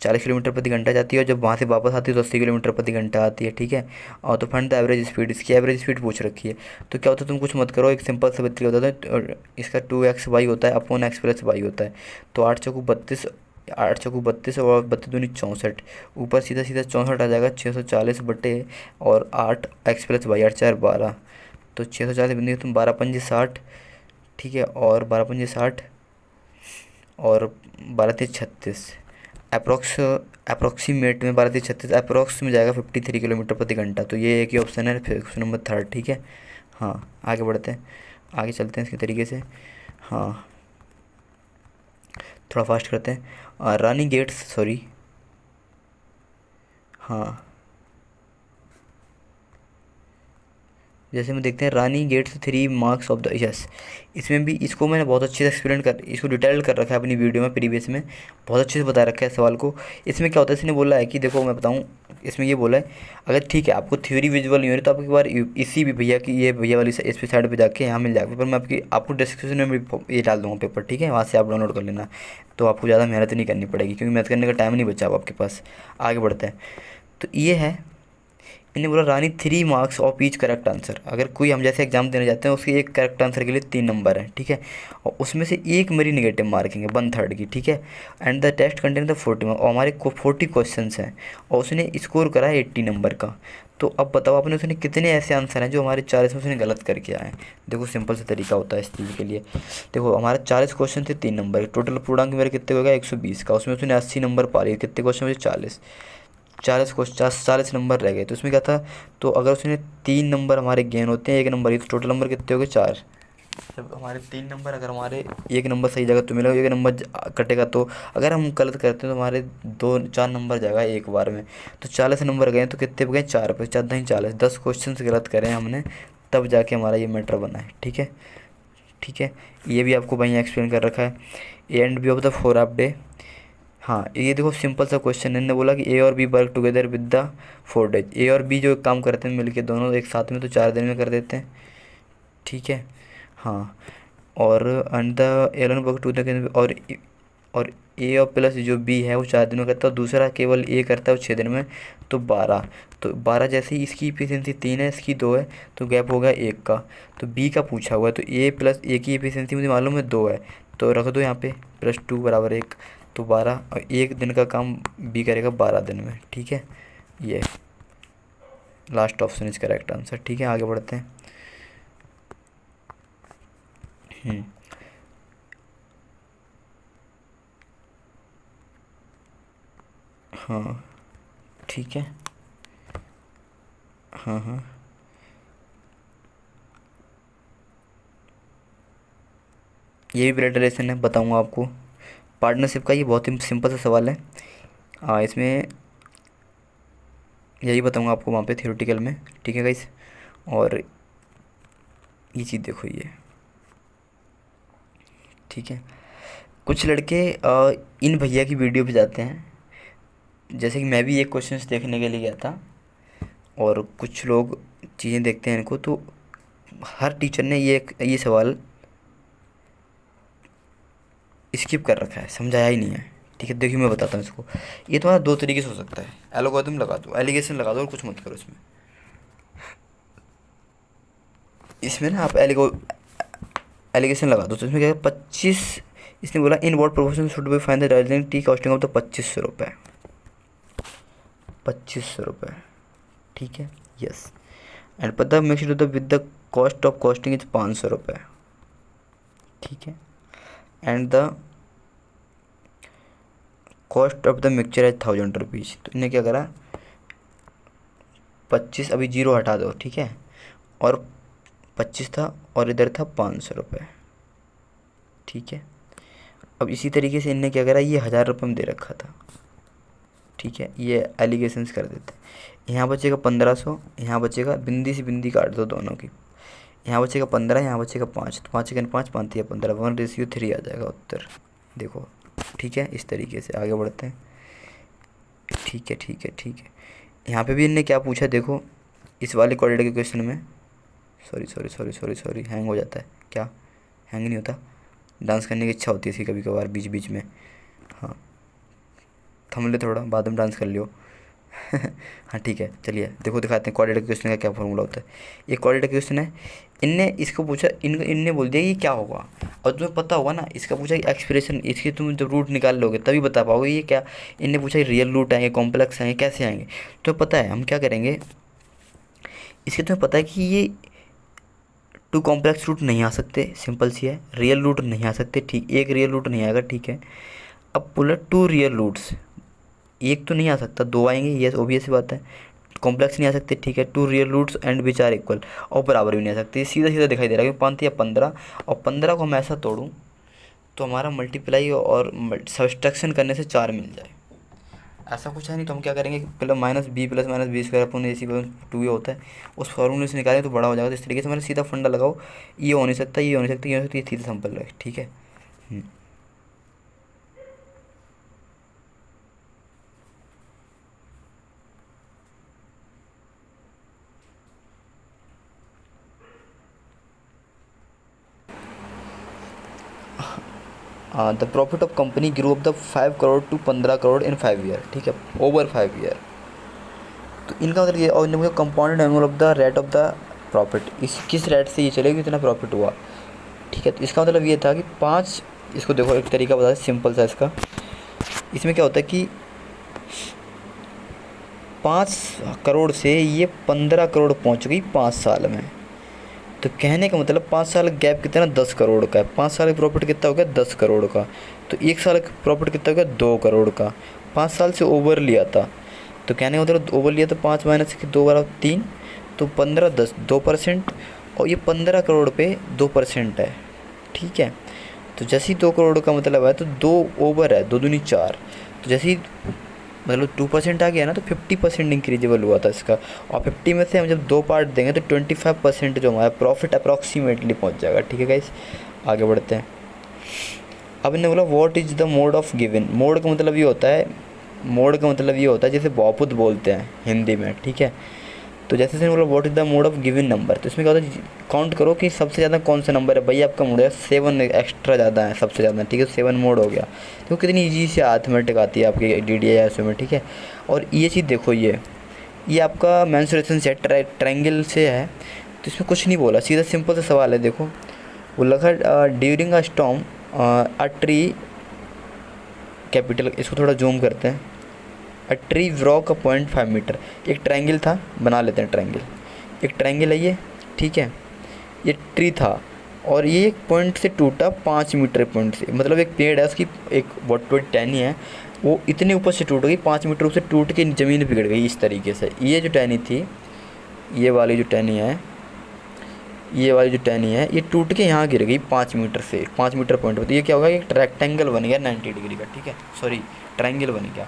A: 40 किलोमीटर प्रति घंटा जाती है, और जब वहाँ से वापस आती है तो 80 किलोमीटर प्रति घंटा आती है, ठीक है। और तो फाइंड द एवरेज स्पीड, इसकी एवरेज स्पीड पूछ रखी है। तो क्या होता है, तुम कुछ मत करो, एक सिंपल सा तरीका होता है, और इसका 2xy होता है अपॉन x प्लस वाई होता है। तो 8×32, 8×32 और 32×2 = 64, ऊपर सीधा सीधा 64 आ जाएगा, 640 बटे और 8x प्लस वाई, 8×4 = 12। तो 640 बिंदु तुम 12×5 = 60, ठीक है, और 12×5 = 60 और 12×3 = 36, अप्रोक्सीमेट में 12×3 = 36, अप्रोक्स में जाएगा 53 किलोमीटर प्रति घंटा। तो ये एक ही ऑप्शन है, फिर ऑप्शन नंबर 3, ठीक है। हाँ, आगे बढ़ते हैं, आगे चलते हैं इसके तरीके से। हाँ, थोड़ा फास्ट करते हैं। रानी गेट्स, सॉरी, हाँ, जैसे हम देखते हैं, Rani gets 3 marks of the yes. इसमें भी इसको मैंने बहुत अच्छे से एक्सप्लेन कर, इसको डिटेल कर रखा है अपनी वीडियो में प्रीवियस में, बहुत अच्छे से बता रखा है सवाल को। इसमें क्या होता है, इसने बोला है कि देखो मैं बताऊं, इसमें ये बोला है, अगर ठीक है आपको थ्योरी विजुअल नहीं हो रही तो आप एक बार इसी भी भैया की, ये भैया वाली इस पे साइड पे जाके यहाँ मिल जाएगा पेपर, मैं आपको डिस्क्रिप्शन में भी ये डाल दूँगा पेपर, ठीक है, वहाँ से आप डाउनलोड कर लेना। तो आपको ज़्यादा मेहनत नहीं करनी पड़ेगी, क्योंकि मेहनत करने का टाइम नहीं बचा अब आपके पास। आगे बढ़ते हैं, तो ये है, इन्हें बोला रानी 3 marks of each correct answer. अगर कोई हम जैसे एग्जाम देने जाते हैं, उसके एक करेक्ट आंसर के लिए 3 नंबर है, ठीक है, और उसमें से एक मेरी निगेटिव मार्किंग है 1/3 की, ठीक है। And the test contain the 40 mark, और हमारे को 40 क्वेश्चन हैं, और उसने स्कोर करा है 80 नंबर का। तो अब बताओ आपने उसने कितने ऐसे आंसर हैं जो हमारे 40 में उसने गलत करके आए हैं। देखो सिंपल सा तरीका होता है इस चीज़ के लिए। देखो हमारे 40 क्वेश्चन थे, 3 नंबर टोटल, पूर्णांक मेरे कितने हो गया 120 का, उसमें उसने 80 नंबर पा लिए, कितने क्वेश्चन मुझे 40, 40 नंबर रह गए। तो उसमें क्या था, तो अगर उसने 3 नंबर हमारे गेन होते हैं 1 नंबर ही, तो टोटल नंबर कितने हो गए 4। जब हमारे 3 नंबर, अगर हमारे 1 नंबर सही जगह तो मिलेगा, 1 नंबर कटेगा, तो अगर हम गलत करते हैं तो हमारे 2-4 नंबर जाएगा एक बार में। तो 40 नंबर गए, तो कितने गए 4 पे 4 नहीं 40, 10 क्वेश्चन गलत करें हमने, तब जाके हमारा ये मैटर बना है, ठीक है, ठीक है। ये भी आपको वहीं एक्सप्लेन कर रखा है, and B of the 4 half day. हाँ, ये देखो सिंपल सा क्वेश्चन है, इन्होंने बोला कि ए और B work together with the 4 days. A और बी जो काम करते हैं मिलके दोनों एक साथ में, तो 4 दिन में कर देते हैं, ठीक है। हाँ, और and the Allen work to the, और ए और प्लस जो बी है वो 4 दिन में करता है, और दूसरा केवल ए करता है वो 6 दिन में, तो 12। तो 12 जैसे ही इसकी इफिशियंसी 3 है, इसकी 2 है, तो गैप हो गया 1 का। तो बी का पूछा हुआ है, तो ए प्लस ए की इफिशियंसी मुझे मालूम है 2 है, तो रख दो यहाँ पे +2 = 1, तो 12, और 1 दिन का काम बी करेगा 12 दिन में, ठीक है। ये last option is correct answer, ठीक है। आगे बढ़ते हैं। हाँ, ठीक है। हाँ हाँ, ये भी ब्लड रिलेशन है, बताऊँगा आपको। पार्टनरशिप का ये बहुत ही सिंपल सा सवाल है। इसमें यही बताऊँगा आपको वहाँ पे थियोरेटिकल में, ठीक है गाइस। और ये चीज़ देखो ये, ठीक है। कुछ लड़के इन भैया की वीडियो पे जाते हैं, जैसे कि मैं भी एक क्वेश्चन देखने के लिए गया था, और कुछ लोग चीज़ें देखते हैं इनको, तो हर टीचर ने ये सवाल स्किप कर रखा है, समझाया ही नहीं है, ठीक है। देखिए मैं बताता हूँ इसको। ये तुम्हारा 2 तरीके से हो सकता है, एल्गोरिथम लगा दो, एलिगेशन लगा दो, और कुछ मत करो इसमें। इसमें ना आप एलिगेशन लगा दो, तो इसमें क्या है 25, इसने बोला in what proportion should be find the Darjeeling T costing of the 2500 रुपये, 2500 रुपये, ठीक है, यस। एंड पता mixed with the cost of costing is 500 रुपये, ठीक है। And the cost of the mixture है 1000 रुपीज़। तो इन्हें क्या करा, 25 अभी 0 हटा दो, ठीक है, और 25 था और इधर था 500 रुपये, ठीक है। अब इसी तरीके से इनने क्या करा, ये 1000 रुपये में दे रखा था, ठीक है। ये एलिगेशंस कर देते हैं। यहाँ बचेगा 1500, यहाँ बचेगा, बिंदी से बिंदी काट दो दोनों की, यहाँ बचेगा 15, यहाँ बचेगा 5, तो 5 × 5 5 या 15, 1:3 आ जाएगा उत्तर, देखो, ठीक है। इस तरीके से आगे बढ़ते हैं, ठीक है, ठीक है, ठीक है। यहाँ पे भी इनने क्या पूछा, देखो इस वाले क्वाड्रेटिक के क्वेश्चन में, सॉरी हैंग हो जाता है क्या, हैंग नहीं होता, डांस करने की इच्छा होती है इसकी कभी कभार बीच बीच में। हाँ, थम ले थोड़ा, बाद में डांस कर लियो। हाँ ठीक है, चलिए देखो दिखाते हैं क्वाड्रेटिक क्वेश्चन का क्या फॉर्मूला होता है। ये क्वाड्रेटिक क्वेश्चन है, इनने इसको पूछा, इनने बोल दिया ये क्या होगा, और तुम्हें पता होगा ना इसका पूछा एक्सप्रेशन, इसकी तुम जब रूट निकाल लोगे तभी बता पाओगे ये क्या। इनने पूछा रियल रूट आएंगे, कॉम्प्लेक्स आएंगे, कैसे आएंगे। तो पता है हम क्या करेंगे, इसके तुम्हें पता है कि ये टू कॉम्प्लेक्स रूट नहीं आ सकते, सिंपल सी है। रियल रूट नहीं आ सकते, ठीक, एक रियल रूट नहीं आएगा, ठीक है। अब बोला टू रियल रूट्स, एक तो नहीं आ सकता, दो आएंगे, ये ऑब्वियस सी बात है। कॉम्प्लेक्स नहीं आ सकते, ठीक है। Two real roots and which are equal, और बराबर भी नहीं आ सकते। सीधा सीधा दिखाई दे रहा है कि 5 या 15, और 15 को हम ऐसा तोड़ूं तो हमारा मल्टीप्लाई और सब्सट्रैक्शन करने से 4 मिल जाए, ऐसा कुछ है नहीं। तो हम क्या करेंगे, पहले -b+-b² अपन AC/2 ये होता है, उस फॉर्मूले से निकालें तो बड़ा हो जाएगा। तो इस तरीके से मैंने सीधा फंडा लगाओ, ये हो नहीं सकता, ये हो नहीं सकता, ये हो सकता, ये सीधा सिंपल रहे, ठीक है। The profit of company grew up the 5 crore to 15 crore in 5 year, ठीक है, ओवर 5 ईयर। तो इनका मतलब ये, और मुझे compounded annual of the rate of the profit, इस किस रेट से ये चलेगा कितना प्रॉफिट हुआ, ठीक है। तो इसका मतलब ये था कि 5, इसको देखो एक तरीका बता सिंपल सा इसका। इसमें क्या होता है कि 5 करोड़ से ये 15 करोड़ पहुंच गई 5 साल में। तो कहने का मतलब 5 साल गैप कितना, 10 करोड़ का है। 5 साल का प्रॉफिट कितना हो गया, 10 करोड़ का। तो 1 साल का प्रॉफिट कितना हो गया, 2 करोड़ का। 5 साल से ओवर लिया था, तो कहने का मतलब ओवर लिया तो 5 माइनस 2 बराबर 3, तो 15 10 2%, और ये 15 करोड़ पे 2% है, ठीक है। तो जैसे ही 2 करोड़ का मतलब है तो 2 ओवर है, 2 दूनी 4, तो जैसे ही मतलब 2% आ गया ना, तो 50% इंक्रीजेबल हुआ था इसका। और 50 में से हम जब 2 पार्ट देंगे तो 25% जो हमारा प्रॉफिट अप्रॉक्सीमेटली पहुंच जाएगा, ठीक है गाइस। आगे बढ़ते हैं। अब इन्होंने बोला what is the mode of given. Mode का मतलब ये होता है, मोड का मतलब ये होता है जैसे बहुपद बोलते हैं हिंदी में, ठीक है। तो जैसे से बोला what is the mode of given number, तो इसमें क्या होता है, काउंट करो कि सबसे ज़्यादा कौन सा नंबर है। भाई आपका मोड है 7, एक्स्ट्रा ज़्यादा है सबसे ज़्यादा, ठीक है, 7 मोड हो गया। तो कितनी ईजी से अर्थमेटिक आती है आपकी DDI में, ठीक है। और ये चीज़ देखो, ये आपका मेंसुरेशन से ट्रायंगल से है, तो इसमें कुछ नहीं बोला, सीधा सिंपल सा सवाल है। देखो वो लगा during a storm a tree, capital, इसको थोड़ा जूम करते हैं। अ ट्री ब्रॉक 0.5 मीटर, एक ट्रायंगल था, बना लेते हैं ट्रायंगल, एक ट्रायंगल है ये, ठीक है। ये ट्री था और ये एक पॉइंट से टूटा 5 मीटर पॉइंट से, मतलब एक पेड़ है उसकी एक वोट टहनी है, वो इतने ऊपर से टूट गई, 5 मीटर ऊपर से टूट के ज़मीन पे गिर गई इस तरीके से। ये जो टहनी थी, ये वाली जो टहनी है, ये वाली जो टहनी है, ये टूट के यहाँ गिर गई 5 मीटर से, 5 मीटर पॉइंट पर। तो ये क्या होगा, एक रेक्टेंगल बन गया 90 डिग्री का, ठीक है, सॉरी ट्रायंगल बन गया,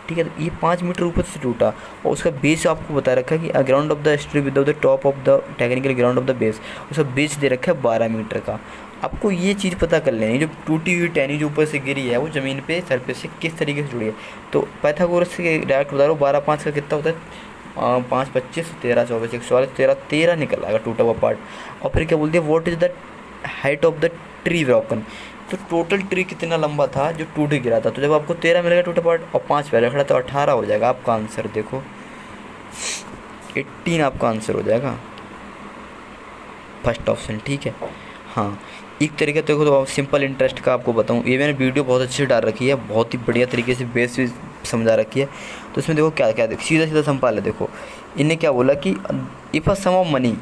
A: ठीक है। तो ये 5 मीटर ऊपर से टूटा, और उसका बेस आपको बता रखा है कि ground of the strip with the top of the technical ground of the base, उसका बेस दे रखा है 12 मीटर का। आपको ये चीज़ पता कर लेनी, जो टूटी हुई टहनी जो ऊपर से गिरी है वो ज़मीन पे सरफेस से किस तरीके से जुड़ी है। तो पाइथागोरस से डायरेक्ट बता रहा हूँ, 12 5 का कितना होता है, 5 25 13 24 144 13 निकल आएगा टूटा हुआ पार्ट। और फिर क्या बोलते हैं, what is the height of the tree broken, तो टोटल ट्री कितना लंबा था जो टूट गिरा था। तो जब आपको 13 मिलेगा टूटा पार्ट और 5 पहले खड़ा तो 18 हो जाएगा आपका आंसर। देखो 18 आपका आंसर हो जाएगा, फर्स्ट ऑप्शन, ठीक है। हाँ, एक तरीके देखो तो सिंपल इंटरेस्ट का आपको बताऊँ, ये मैंने वीडियो बहुत अच्छे से डाल रखी है, बहुत ही बढ़िया तरीके से बेस भी समझा रखी है। तो इसमें देखो क्या क्या, सीधा सीधा सिंपल है। देखो इन्हें क्या बोला कि if a sum of money,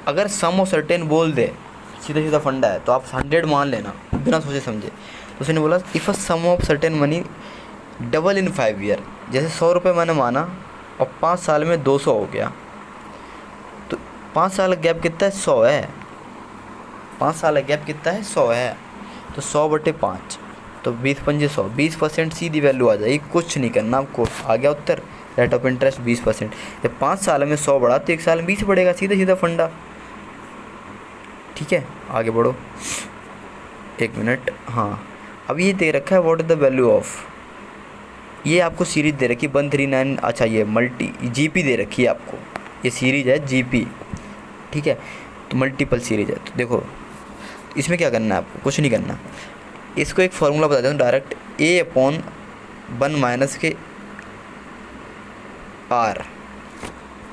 A: अगर सम ऑफ सर्टेन बोल दे, सीधा सीधा फंडा है, तो आप 100 मान लेना बिना सोचे समझे। तो उसने बोला if a sum of certain money double in 5 year, जैसे 100 रुपये मैंने माना और 5 साल में 200 हो गया, तो 5 साल का गैप कितना है, 100 है। 5 साल का गैप कितना है, 100 है। तो 100/5, तो 20 पंजे 100, 20% सीधी वैल्यू आ जाएगी, कुछ नहीं करना आपको। आ गया उत्तर, रेट ऑफ इंटरेस्ट 20%। जब 5 साल में 100 बढ़ा तो 1 साल में 20 बढ़ेगा, सीधा सीधा फंडा, ठीक है। आगे बढ़ो 1 मिनट। हाँ, अब ये दे रखा है what is the value of, ये आपको सीरीज दे रखी है 139, अच्छा ये मल्टी GP दे रखी है आपको, ये सीरीज है GP, ठीक है। तो मल्टीपल सीरीज है। तो देखो इसमें क्या करना है आपको, कुछ नहीं करना, इसको एक फार्मूला बता देता हूँ डायरेक्ट, A/, 1 माइनस के आर,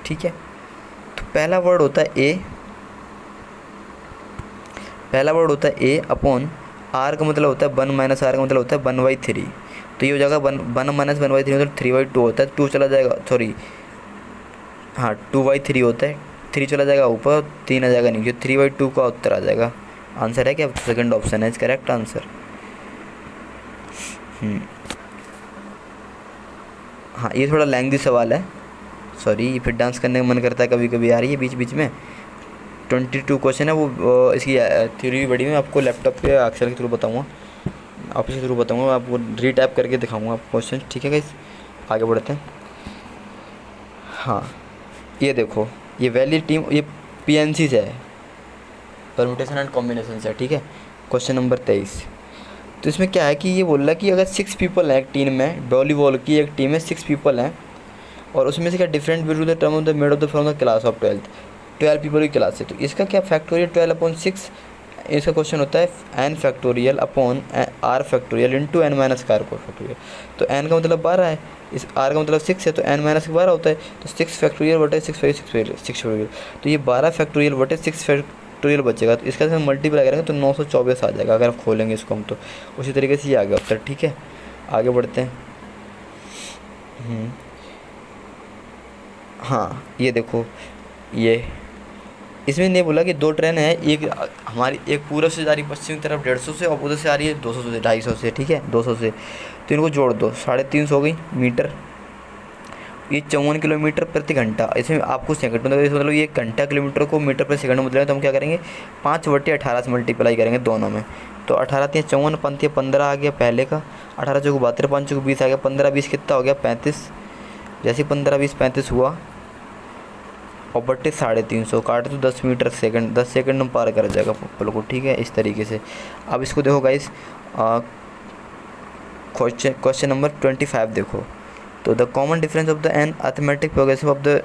A: ठीक है। तो पहला वर्ड होता है ए, पहला वर्ड होता है ए अपॉन आर का मतलब होता है 1 माइनस आर का मतलब होता है 1/3। तो ये हो जाएगा 1 माइनस 1/3 मतलब 3/2 होता है, 2 चला जाएगा, सॉरी हाँ 2/3 होता है, 3 चला जाएगा ऊपर, 3 आ जाएगा नीचे, 3/2 का उत्तर आ जाएगा। आंसर है क्या? सेकंड ऑप्शन है इस करेक्ट आंसर। हाँ ये थोड़ा लेंथी सवाल है, सॉरी, फिर डांस करने का मन करता है कभी कभी, आ रही है बीच बीच में। 22 क्वेश्चन है वो, इसकी थ्योरी बड़ी मैं आपको लैपटॉप पे अक्षर के थ्रू बताऊँगा, ऑफिस के थ्रू बताऊँगा, आपको रीटाइप करके दिखाऊँगा आपको क्वेश्चन, ठीक है गाइस। आगे बढ़ते हैं। हाँ ये देखो, ये वैलिड टीम, ये PNC से है, परम्यूटेशन एंड कॉम्बिनेशन से, ठीक है। Question number 23। तो इसमें क्या है कि ये बोल रहा है कि अगर 6 पीपल हैं एक टीम में, वॉलीबॉल की एक टीम में 6 पीपल हैं, और उसमें से क्या different between the term of the made of the from the class of 12 people की क्लास है। तो इसका क्या फैक्टोरियल 12/6, इसका क्वेश्चन होता है n factorial upon r factorial into n minus car को फैक्टोरियल। तो n का मतलब 12 है, इस r का मतलब 6 है, तो n माइनस 12 होता है, तो 6 फैक्टोरियल बटे 6 फैक्टोरियल, तो ये 12 फैक्टोरियल बटे 6 फैक्टोरियल बचेगा। तो इसका मल्टीप्लाई करेंगे तो 924 आ जाएगा अगर आप खोलेंगे इसको हम। तो उसी तरीके से ये आ गया उत्तर, ठीक है। आगे बढ़ते हैं। हाँ ये देखो, ये इसमें नहीं बोला कि 2 ट्रेन है, एक हमारी एक पूरब से जा रही पश्चिम की तरफ 150 से, और उधर से आ रही है 200 से, 250 से, ठीक है, 200 से। तो इनको जोड़ दो, 350 हो गई मीटर, ये 54 किलोमीटर प्रति घंटा। इसमें आपको सेकंड मतलब ये घंटा किलोमीटर को मीटर प्रति सेकंड में बदलेंगे, तो हम क्या करेंगे 5/18 से मल्टीप्लाई करेंगे दोनों में। तो 18 × 54, 15 आ गया पहले का, 18 × 72, 5 × 20 आ गया, 15 20 कितना हो गया 35। जैसे 15 20 35 हुआ, और बट्टे 350 काटे तो 10 मीटर सेकंड, 10 सेकंड में पार कर जाएगा पप्पल को, ठीक है, इस तरीके से। अब इसको देखो गाइस, क्वेश्चन नंबर 25 देखो। तो the common difference of the an arithmetic progressive of the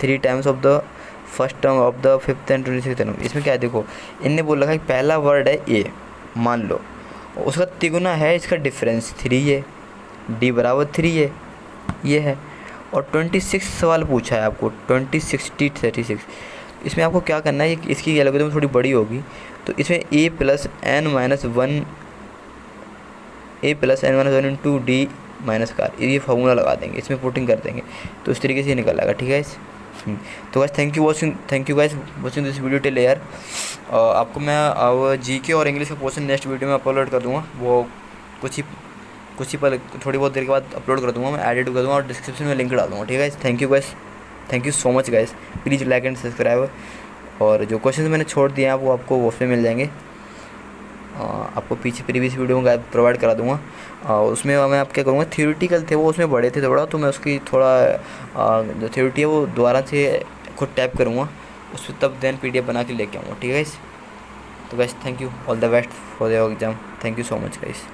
A: 3 times of the first term of the 5th and 26th term. इसमें क्या है देखो, इनने बोल रखा है पहला वर्ड है ए, मान लो, उसका तिगुना है इसका डिफरेंस 3 है, डी बराबर 3 है, ये है। और 26 सवाल पूछा है आपको, 36। इसमें आपको क्या करना है, इसकी एल्गोरिथम थोड़ी बड़ी होगी, तो इसमें a + n-1 into D minus car, ये फार्मूला लगा देंगे, इसमें पुटिंग कर देंगे, तो इस तरीके से ये निकल आएगा, ठीक है इस। तो guys thank you guys watching this video till air. आपको मैं अब GK और इंग्लिश का क्वेश्चन नेक्स्ट वीडियो में अपलोड कर दूँगा, वो कुछ ही पल थोड़ी बहुत देर के बाद अपलोड कर दूँगा, मैं एडिट कर दूँगा और डिस्क्रिप्शन में लिंक डाल दूँगा, ठीक है guys. Thank you so much guys, please like and subscribe. और जो क्वेश्चन मैंने छोड़ दिए हैं वो आपको उसमें मिल जाएंगे, आपको पीछे प्रीवियस वीडियो में प्रोवाइड करा दूँगा। उसमें मैं आप क्या करूँगा, थ्योरेटिकल थे वो, उसमें बड़े थे थोड़ा, तो मैं उसकी थोड़ा जो थ्योरी है वो दोबारा से खुद टाइप करूँगा उस पर, तब देन PDF बना के लेके आऊँगा, ठीक है गाइस। तो guys thank you, all the best for your exam, thank you so much guys.